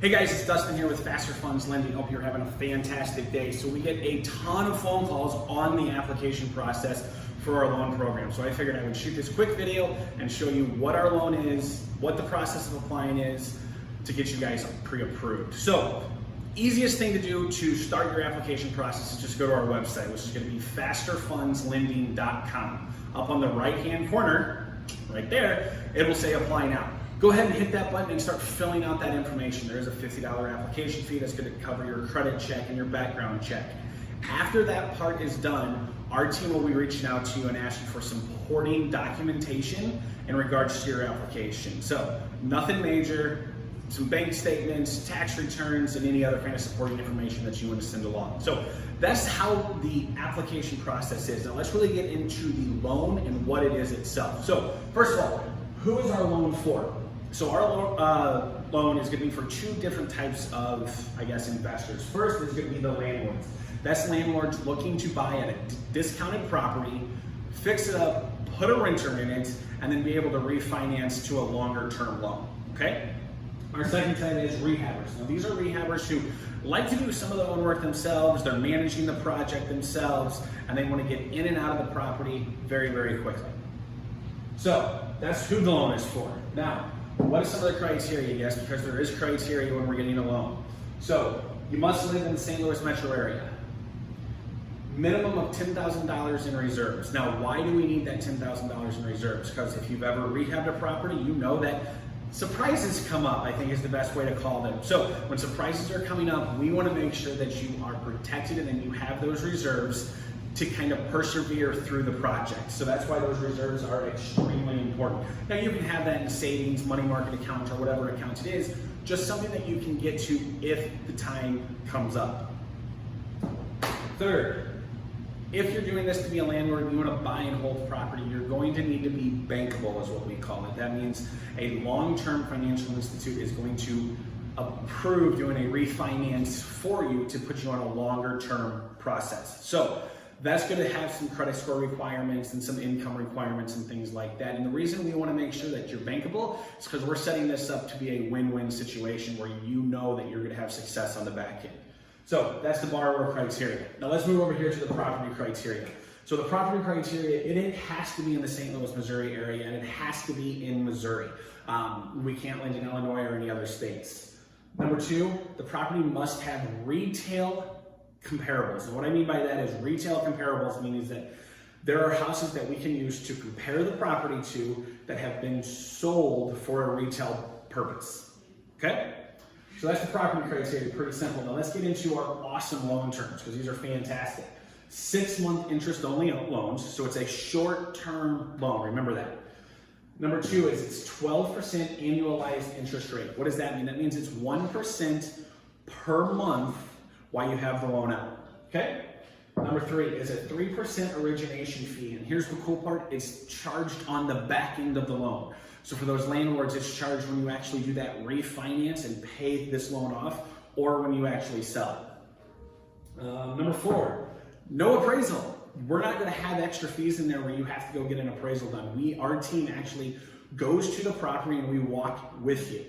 Hey guys, it's Dustin here with FasterFunds Lending. Hope you're having a fantastic day. So we get a ton of phone calls on the application process for our loan program. So I figured I would shoot this quick video and show you what our loan is, what the process of applying is to get you guys pre-approved. So easiest thing to do to start your application process is just go to our website, which is going to be FasterFundsLending.com. Up on the right-hand corner, right there, it will say apply now. Go ahead and hit that button and start filling out that information. There is a $50 application fee that's going to cover your credit check and your background check. After that part is done, our team will be reaching out to you and asking for supporting documentation in regards to your application. So nothing major, some bank statements, tax returns, and any other kind of supporting information that you want to send along. So that's how the application process is. Now let's really get into the loan and what it is itself. So first of all, who is our loan for? So our loan is going to be for two different types of, investors. First is going to be the landlords. That's landlords looking to buy a discounted property, fix it up, put a renter in it, and then be able to refinance to a longer term loan, okay? Our second type is rehabbers. Now these are rehabbers who like to do some of the own work themselves, they're managing the project themselves, and they want to get in and out of the property very, very quickly. So that's who the loan is for. Now, what are some of the criteria? Yes, because there is criteria when we're getting a loan. So you must live in the St. Louis metro area. Minimum of $10,000 in reserves. Now, why do we need that $10,000 in reserves? Because if you've ever rehabbed a property, you know that surprises come up, I think is the best way to call them. So when surprises are coming up, we want to make sure that you are protected and then you have those reserves to kind of persevere through the project. So that's why those reserves are extremely important. Now you can have that in savings, money market account, or whatever account it is, just something that you can get to if the time comes up. Third, if you're doing this to be a landlord and you want to buy and hold property, you're going to need to be bankable is what we call it. That means a long-term financial institute is going to approve doing a refinance for you to put you on a longer term process. So that's going to have some credit score requirements and some income requirements and things like that. And the reason we want to make sure that you're bankable is because we're setting this up to be a win-win situation where you know that you're going to have success on the back end. So that's the borrower criteria. Now let's move over here to the property criteria. So the property criteria, it has to be in the St. Louis, Missouri area, and it has to be in Missouri. We can't lend in Illinois or any other states. Number two, the property must have retail comparables. And what I mean by that is retail comparables means that there are houses that we can use to compare the property to that have been sold for a retail purpose. Okay? So that's the property criteria, pretty simple. Now let's get into our awesome loan terms because these are fantastic. 6-month interest only loans, so it's a short-term loan, remember that. Number two is it's 12% annualized interest rate. What does that mean? That means it's 1% per month while you have the loan out, okay? Number three is a 3% origination fee, and here's the cool part, it's charged on the back end of the loan. So for those landlords, it's charged when you actually do that refinance and pay this loan off, or when you actually sell it. Number four, no appraisal. We're not gonna have extra fees in there where you have to go get an appraisal done. Our team actually goes to the property and we walk with you.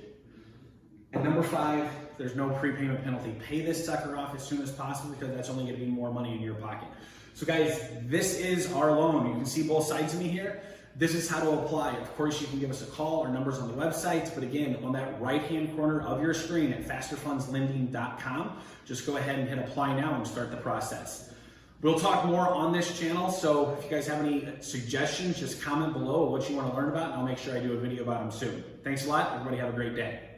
And number five, there's no prepayment penalty. Pay this sucker off as soon as possible because that's only gonna be more money in your pocket. So guys, this is our loan. You can see both sides of me here. This is how to apply. Of course, you can give us a call. Our number's on the website, but again, on that right-hand corner of your screen at FasterFundsLending.com, just go ahead and hit apply now and start the process. We'll talk more on this channel, so if you guys have any suggestions, just comment below what you want to learn about, and I'll make sure I do a video about them soon. Thanks a lot. Everybody have a great day.